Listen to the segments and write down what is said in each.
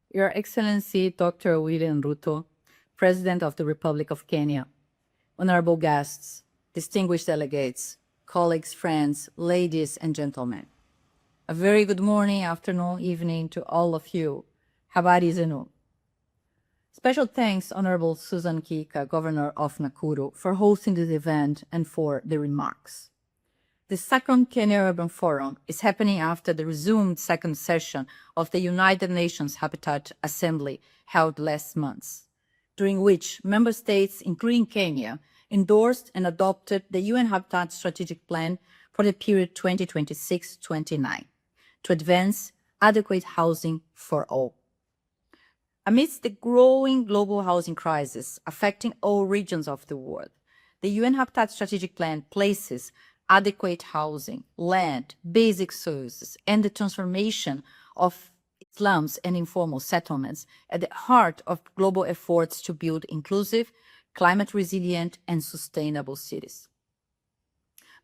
Your Excellency Dr. William Ruto, President of the Republic of Kenya, honorable guests, distinguished delegates, colleagues, friends, ladies and gentlemen. A very good morning, afternoon, evening to all of you. Habari zenu. Special thanks, Honorable Susan Kika, Governor of Nakuru, for hosting this event and for the remarks. The second Kenyan Urban Forum is happening after the resumed second session of the United Nations Habitat Assembly held last month, during which member states, including Kenya, endorsed and adopted the UN Habitat Strategic Plan for the period 2026-29 to advance adequate housing for all. Amidst the growing global housing crisis affecting all regions of the world, the UN Habitat Strategic Plan places adequate housing, land, basic services, and the transformation of slums and informal settlements at the heart of global efforts to build inclusive, climate resilient, and sustainable cities.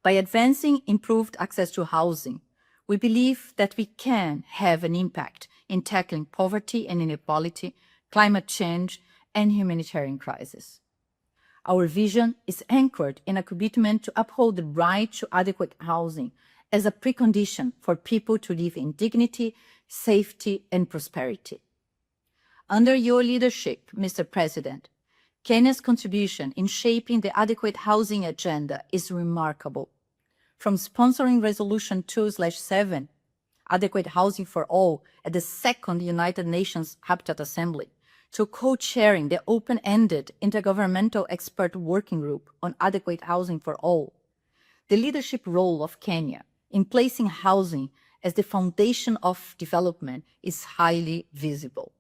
By advancing improved access to housing, we believe that we can have an impact in tackling poverty and inequality, climate change, and humanitarian crisis. Our vision is anchored in a commitment to uphold the right to adequate housing as a precondition for people to live in dignity, safety, and prosperity. Under your leadership, Mr. President, Kenya's contribution in shaping the adequate housing agenda is remarkable. From sponsoring Resolution 2/7, Adequate Housing for All, at the second United Nations Habitat Assembly, to co-chairing the open-ended Intergovernmental Expert Working Group on Adequate Housing for All, the leadership role of Kenya in placing housing as the foundation of development is highly visible.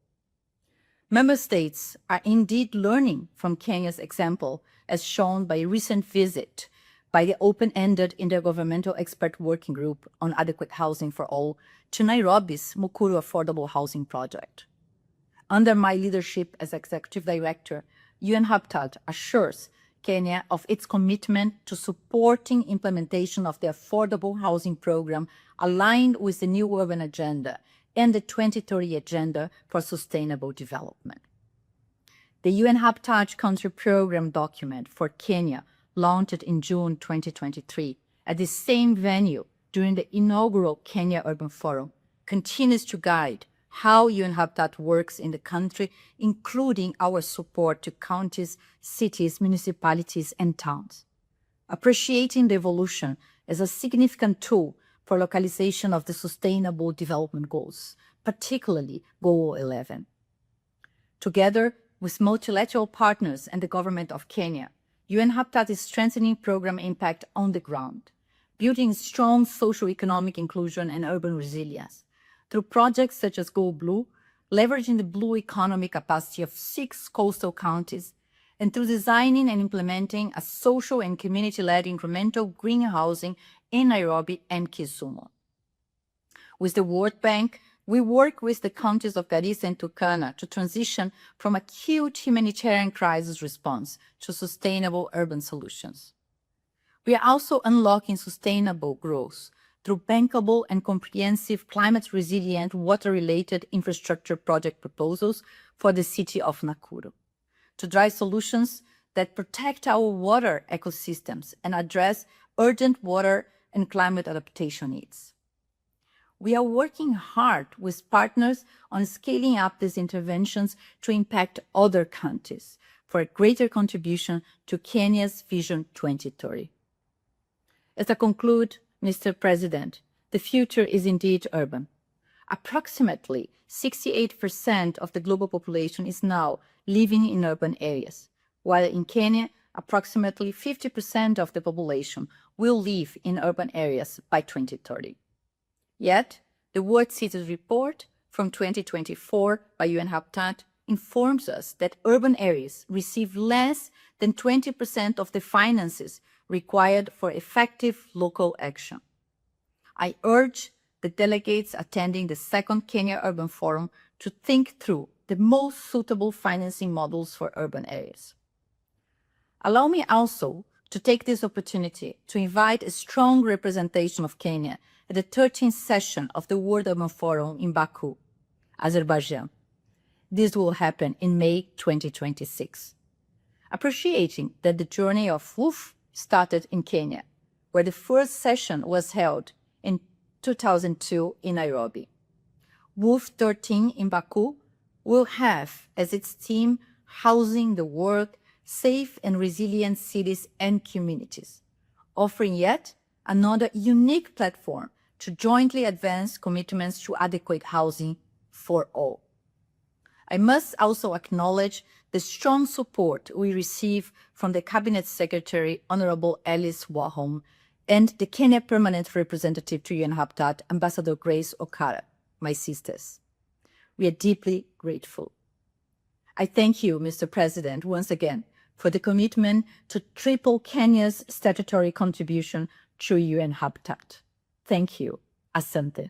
Member states are indeed learning from Kenya's example, as shown by a recent visit by the open-ended Intergovernmental Expert Working Group on Adequate Housing for All to Nairobi's Mukuru Affordable Housing Project. Under my leadership as Executive Director, UN Habitat assures Kenya of its commitment to supporting implementation of the Affordable Housing Program aligned with the New Urban Agenda and the 2030 Agenda for Sustainable Development. The UN Habitat Country Program document for Kenya, launched in June 2023 at the same venue during the inaugural Kenya Urban Forum, continues to guide how UN Habitat works in the country, including our support to counties, cities, municipalities, and towns. Appreciating the evolution as a significant tool for localization of the Sustainable Development Goals, particularly Goal 11. Together with multilateral partners and the government of Kenya, UN Habitat is strengthening program impact on the ground, building strong socio-economic inclusion and urban resilience through projects such as Go Blue, leveraging the blue economy capacity of 6 coastal counties, and through designing and implementing a social and community-led incremental green housing in Nairobi and Kisumu. With the World Bank, we work with the counties of Garissa and Turkana to transition from acute humanitarian crisis response to sustainable urban solutions. We are also unlocking sustainable growth through bankable and comprehensive climate-resilient water-related infrastructure project proposals for the city of Nakuru, to drive solutions that protect our water ecosystems and address urgent water and climate adaptation needs. We are working hard with partners on scaling up these interventions to impact other countries for a greater contribution to Kenya's Vision 2030. As I conclude, Mr. President, the future is indeed urban. Approximately 68% of the global population is now living in urban areas, while in Kenya, approximately 50% of the population will live in urban areas by 2030. Yet, the World Cities Report from 2024 by UN Habitat informs us that urban areas receive less than 20% of the finances required for effective local action. I urge the delegates attending the second Kenya Urban Forum to think through the most suitable financing models for urban areas. Allow me also to take this opportunity to invite a strong representation of Kenya at the 13th session of the World Urban Forum in Baku, Azerbaijan, This will happen in May 2026. Appreciating that the journey of KUF started in Kenya, where the first session was held in 2002 in Nairobi. KUF 13 in Baku will have as its theme housing the world, safe and resilient cities and communities, offering yet another unique platform to jointly advance commitments to adequate housing for all. I must also acknowledge the strong support we receive from the Cabinet Secretary, Honorable Alice Wahom, and the Kenya Permanent Representative to UN Habitat, Ambassador Grace Okara, my sisters. We are deeply grateful. I thank you, Mr. President, once again, for the commitment to triple Kenya's statutory contribution to UN Habitat. Thank you. Asante.